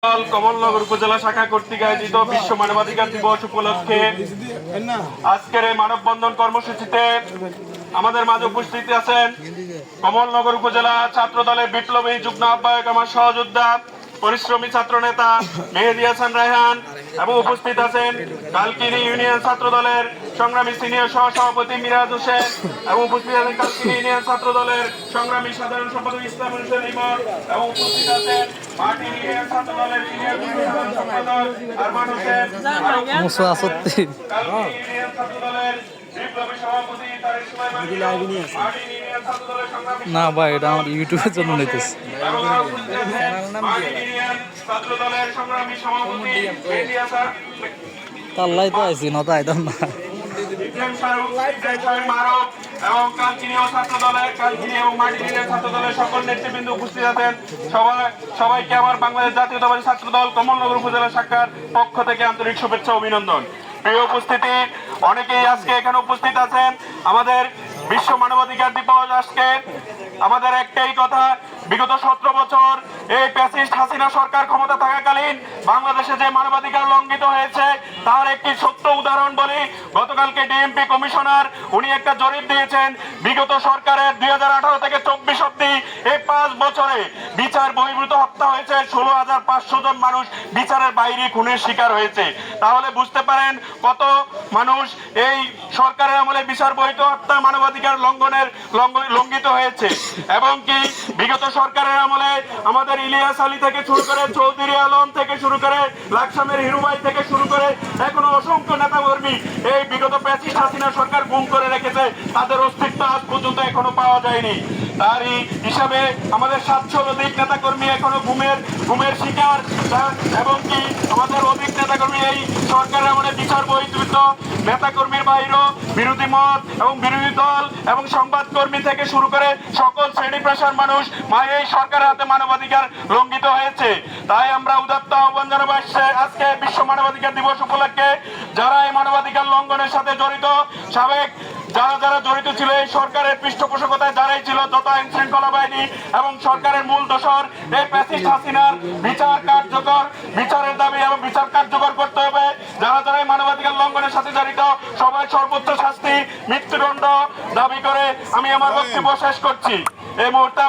কমলনগর উপজেলা শাখা কর্তৃক আয়োজিত বিশ্ব মানবাধিকার দিবস উপলক্ষে আজকের এই মানববন্ধন কর্মসূচিতে আমাদের মাঝে উপস্থিত আছেন কমলনগর উপজেলা ছাত্র দলের বিপ্লবী যুগ্ম আহ্বায়ক, আমার সহযোদ্ধা পরিশ্রমী ছাত্র নেতা মেহেদী হাসান রায়হান, এবং উপস্থিত আছেন কালকিনি ইউনিয়ন ছাত্র দলের সংগ্রামী সিনিয়র সহসভাপতি মিরাজ হোসেন, এবং উপস্থিত আছেন কালকিনি ইউনিয়ন ছাত্র দলের সংগ্রামী সাধারণ সম্পাদক ইসলাম হোসেন ইমন, এবং উপস্থিত আছেন মাটি ইউনিয়ন ছাত্র দলের সিনিয়র সাধারণ সম্পাদক আরমান হোসেন, কালকিনি ইউনিয়ন ছাত্র দলের বিপ্লবী সভাপতি তারেক সুলাইমান, মাটি ইউনিয়ন ছাত্র দলের সংগ্রামী না ভাই, এটা আমার ইউটিউবের জন্য নিতেছে। তাল্লাই তো আইসি না, তাই না এবং কালকিনি ছাত্র দলের কালকিনি এবং মাটি ছাত্র দলের সকল নেতৃবৃন্দ উপস্থিত আছেন। সবাইকে আমার বাংলাদেশ জাতীয়তাবাদী ছাত্র দল কমলনগর উপজেলা শাখার পক্ষ থেকে আন্তরিক শুভেচ্ছা অভিনন্দন। প্রিয় উপস্থিতি, অনেকেই আজকে এখানে উপস্থিত আছেন। আমাদের বিশ্ব মানবাধিকার দিবস আজকে আমাদের একটাই কথা, বিগত 17 বছর এই ফ্যাসিস্ট হাসিনা সরকার ক্ষমতা থাকাকালীন বাংলাদেশে যে মানবাধিকার লঙ্ঘিত হয়েছে তার একটি সত্য উদাহরণ বলি। গতকালকে ডিএমপি কমিশনার উনি একটা জরিপ দিয়েছেন, বিগত সরকারের 2018 থেকে 24 অব্দি এই 5 বছরে বিচার বহির্ভূত হত্যা হয়েছে 16,500 জন মানুষ বিচারের বাইরে খুনের শিকার হয়েছে। তাহলে বুঝতে পারেন কত মানুষ এই সরকারের আমলে বিচার বহির্ভূত হত্যা মানবাধিকার লঙ্ঘিত হয়েছে। এবং কি বিগত সরকারের আমলে আমাদের ইলিয়াস আলী থেকে শুরু করে চৌধুরী আলম থেকে শুরু করে লাকসামের হিরুভাই থেকে শুরু করে এখনো অসংখ্য নেতা কর্মী এই বিগত ফ্যাসিস্ট হাসিনা সরকার গুম করে রেখেছে, তাদের অস্তিত্ব আজ পর্যন্ত এখনো পাওয়া যায়নি। তারই হিসাবে আমাদের 700 অধিক নেতা কর্মী এখনো গুমের শিকার, এবং কি আমাদের অধিক নেতা কর্মী এই সরকারের আমলে বিচার বহির্ভূত নেতা কর্মীর বাইরেও বিরোধী মত এবং বিরোধী দল এবং সংবাদ কর্মী থেকে শুরু করে সকল শ্রেণী পেশার মানুষ এই সরকারের হাতে মানবাধিকার লঙ্ঘিত হয়েছে। তাই আমরা উদাত্ত আহ্বান জানাবো আজকে বিশ্ব মানবাধিকার দিবস উপলক্ষে যারা এই মানবাধিকার লঙ্ঘনের সাথে জড়িত, সাবেক যারা জড়িত ছিল এই সরকারের পৃষ্ঠপোষকতায় যারাই ছিল, যত আইন শৃঙ্খলা বাহিনী এবং সরকারের মূল দোষর এই ফ্যাসিস্ট হাসিনার বিচারের দাবি এবং বিচার কার্যকর করতে হবে। যারা এই মানবাধিকার লঙ্ঘনের সাথে জড়িত সবাই সর্বোচ্চ শাস্তি, মৃত্যুদণ্ড দাবি করে আমি আমার বক্তব্য শেষ করছি এই মুহূর্তে।